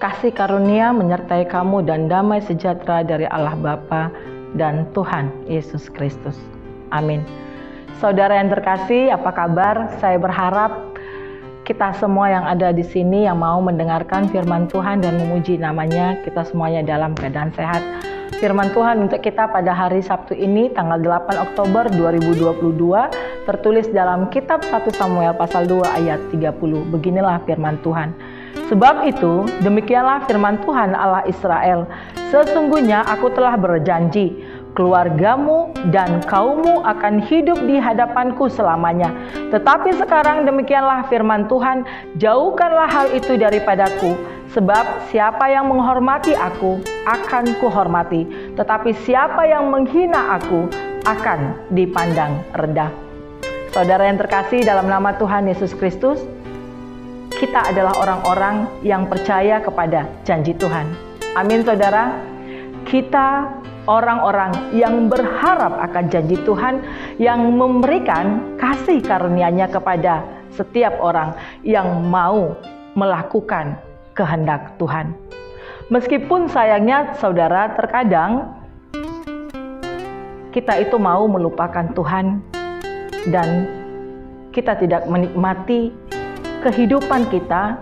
kasih karunia menyertai kamu dan damai sejahtera dari Allah Bapa dan Tuhan Yesus Kristus. Amin. Saudara yang terkasih, apa kabar? Saya berharap kita semua yang ada di sini yang mau mendengarkan firman Tuhan dan memuji namanya, kita semuanya dalam keadaan sehat. Firman Tuhan untuk kita pada hari Sabtu ini, tanggal 8 Oktober 2022, tertulis dalam kitab 1 Samuel pasal 2 ayat 30. Beginilah firman Tuhan. Sebab itu, demikianlah firman Tuhan Allah Israel, sesungguhnya aku telah berjanji, keluargamu dan kaummu akan hidup di hadapanku selamanya. Tetapi sekarang demikianlah firman Tuhan, jauhkanlah hal itu daripadaku. Sebab siapa yang menghormati aku, akan kuhormati. Tetapi siapa yang menghina aku, akan dipandang rendah. Saudara yang terkasih dalam nama Tuhan Yesus Kristus, kita adalah orang-orang yang percaya kepada janji Tuhan. Amin saudara. Kita orang-orang yang berharap akan janji Tuhan, yang memberikan kasih karunia-Nya kepada setiap orang yang mau melakukan kehendak Tuhan. Meskipun sayangnya saudara, terkadang kita itu mau melupakan Tuhan dan kita tidak menikmati kehidupan kita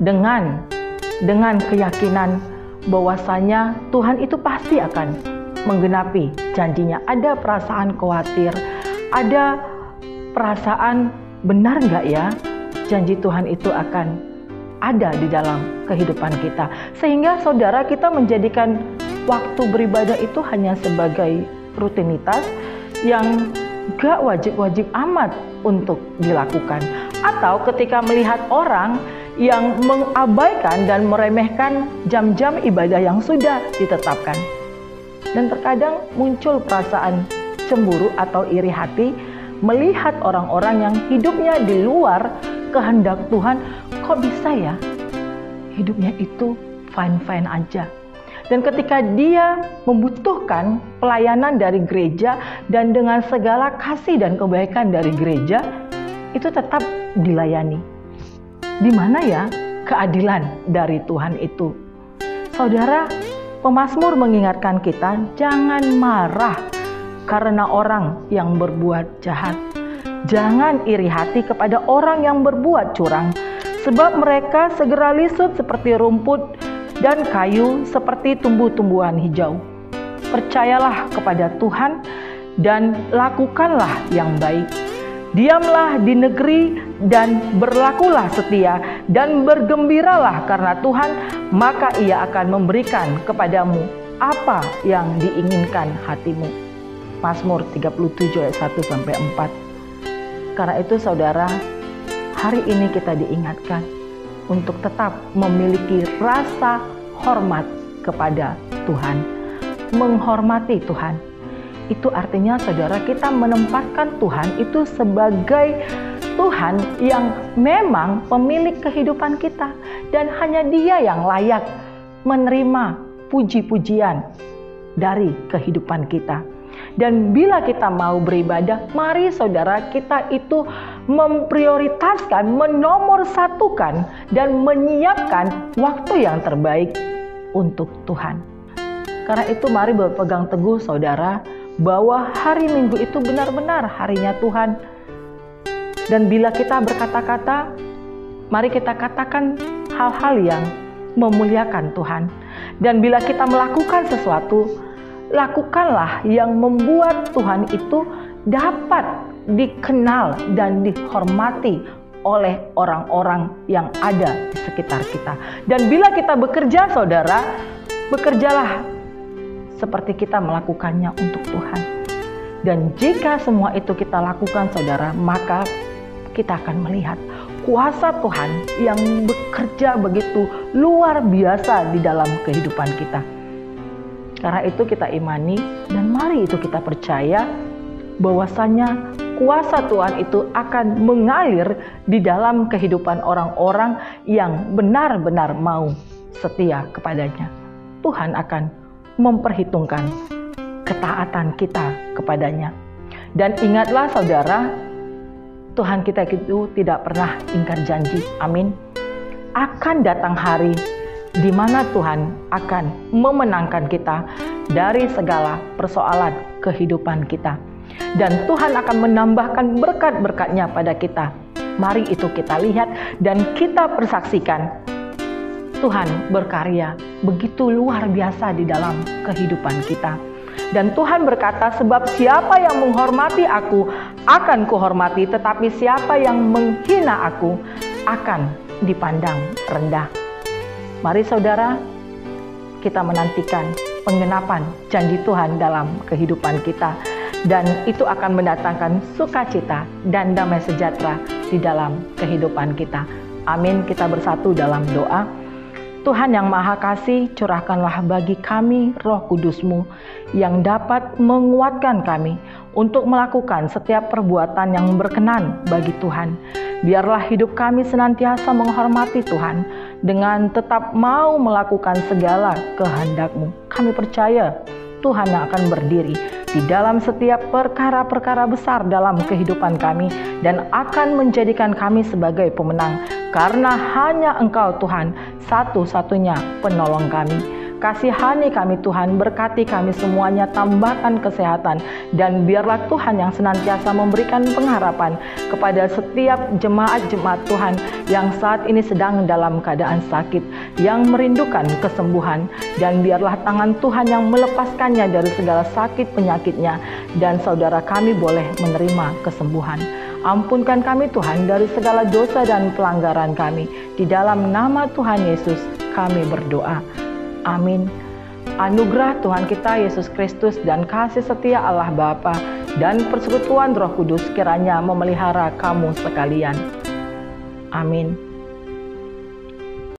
dengan keyakinan bahwasanya Tuhan itu pasti akan menggenapi janjinya. Ada perasaan khawatir, ada perasaan benar nggak ya janji Tuhan itu akan ada di dalam kehidupan kita. Sehingga saudara, kita menjadikan waktu beribadah itu hanya sebagai rutinitas yang gak wajib-wajib amat untuk dilakukan. Atau ketika melihat orang yang mengabaikan dan meremehkan jam-jam ibadah yang sudah ditetapkan. Dan terkadang muncul perasaan cemburu atau iri hati melihat orang-orang yang hidupnya di luar kehendak Tuhan. Kok bisa ya hidupnya itu fine-fine aja. Dan ketika dia membutuhkan pelayanan dari gereja dan dengan segala kasih dan kebaikan dari gereja, itu tetap dilayani. Di mana ya keadilan dari Tuhan itu? Saudara, pemazmur mengingatkan kita jangan marah karena orang yang berbuat jahat. Jangan iri hati kepada orang yang berbuat curang, sebab mereka segera lisut seperti rumput dan kayu seperti tumbuh-tumbuhan hijau. Percayalah kepada Tuhan dan lakukanlah yang baik. Diamlah di negeri dan berlakulah setia dan bergembiralah karena Tuhan, maka Ia akan memberikan kepadamu apa yang diinginkan hatimu. Mazmur 37 ayat 1-4. Karena itu saudara, hari ini kita diingatkan untuk tetap memiliki rasa hormat kepada Tuhan. Menghormati Tuhan. Itu artinya saudara, kita menempatkan Tuhan itu sebagai Tuhan yang memang pemilik kehidupan kita. Dan hanya Dia yang layak menerima puji-pujian dari kehidupan kita. Dan bila kita mau beribadah, mari saudara, kita itu memprioritaskan, menomorsatukan dan menyiapkan waktu yang terbaik untuk Tuhan. Karena itu mari berpegang teguh saudara, bahwa hari Minggu itu benar-benar harinya Tuhan. Dan bila kita berkata-kata, mari kita katakan hal-hal yang memuliakan Tuhan. Dan bila kita melakukan sesuatu, lakukanlah yang membuat Tuhan itu dapat dikenal dan dihormati oleh orang-orang yang ada di sekitar kita. Dan bila kita bekerja saudara, bekerjalah seperti kita melakukannya untuk Tuhan. Dan jika semua itu kita lakukan saudara, maka kita akan melihat kuasa Tuhan yang bekerja begitu luar biasa di dalam kehidupan kita. Karena itu kita imani dan mari itu kita percaya bahwasanya kuasa Tuhan itu akan mengalir di dalam kehidupan orang-orang yang benar-benar mau setia kepadanya. Tuhan akan memperhitungkan ketaatan kita kepadanya. Dan ingatlah saudara, Tuhan kita itu tidak pernah ingkar janji. Amin. Akan datang hari di mana Tuhan akan memenangkan kita dari segala persoalan kehidupan kita. Dan Tuhan akan menambahkan berkat-berkat-Nya pada kita. Mari itu kita lihat dan kita persaksikan. Tuhan berkarya begitu luar biasa di dalam kehidupan kita. Dan Tuhan berkata, sebab siapa yang menghormati aku akan kuhormati, tetapi siapa yang menghina aku akan dipandang rendah. Mari saudara, kita menantikan penggenapan janji Tuhan dalam kehidupan kita. Dan itu akan mendatangkan sukacita dan damai sejahtera di dalam kehidupan kita. Amin. Kita bersatu dalam doa. Tuhan yang Maha Kasih, curahkanlah bagi kami Roh Kudus-Mu yang dapat menguatkan kami untuk melakukan setiap perbuatan yang berkenan bagi Tuhan. Biarlah hidup kami senantiasa menghormati Tuhan dengan tetap mau melakukan segala kehendak-Mu. Kami percaya Tuhan yang akan berdiri di dalam setiap perkara-perkara besar dalam kehidupan kami dan akan menjadikan kami sebagai pemenang, karena hanya Engkau Tuhan satu-satunya penolong kami. Kasihani kami Tuhan, berkati kami semuanya, tambahkan kesehatan, dan biarlah Tuhan yang senantiasa memberikan pengharapan kepada setiap jemaat-jemaat Tuhan yang saat ini sedang dalam keadaan sakit, yang merindukan kesembuhan, dan biarlah tangan Tuhan yang melepaskannya dari segala sakit penyakitnya, dan saudara kami boleh menerima kesembuhan. Ampunkan kami Tuhan dari segala dosa dan pelanggaran kami. Di dalam nama Tuhan Yesus kami berdoa. Amin. Anugerah Tuhan kita Yesus Kristus dan kasih setia Allah Bapa dan persekutuan Roh Kudus kiranya memelihara kamu sekalian. Amin.